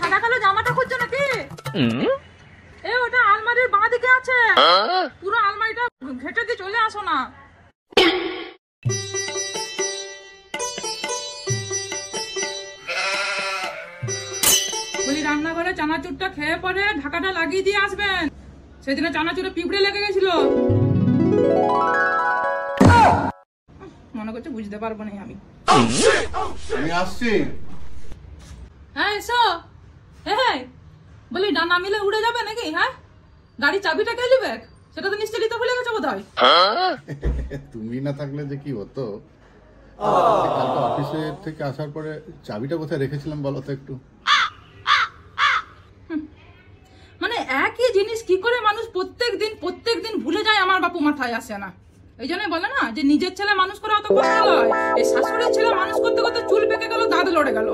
সাদা কালো জামাটা খুঁজছো নাকি? ওটা আলমারির বাঁ দিকে আছে। পুরো আলমারিটা ঘেটে দিয়ে চলে আসো না। বলি রান্নাঘরে চানাচুরটা খেয়ে পরে ঢাকাটা লাগিয়ে দিয়ে আসবেন। সেদিনে চানাচুরে পিঁপড়ে লেগে গেছিল। মনে করছে বুঝতে পারবো না আমি আসছি। হ্যাঁ এসো। হ্যাঁ বলি ডানা মিলে উড়ে যাবে নাকি? হ্যাঁ গাড়ির চাবিটা কে নিবে? সেটা তো নিশ্চয়ই নিতে ভুলে গেছো বোধহয়। তুমি না থাকলে যে কি হতো। কালকে অফিসে থেকে আসার পরে চাবিটা কোথায় রেখেছিলাম বলো তো একটু। মানে একই জিনিস কি করে মানুষ প্রত্যেক দিন ভুলে যায়, আমার বাপু মাথায় আসে না। এই জন্যই বলে না যে নিজের ছেলে মানুষ করা অত কষ্ট নয়, এই শাশুড়ির ছেলে মানুষ করতে করতে চুল পেকে গেল, দাঁত লড়ে গেল।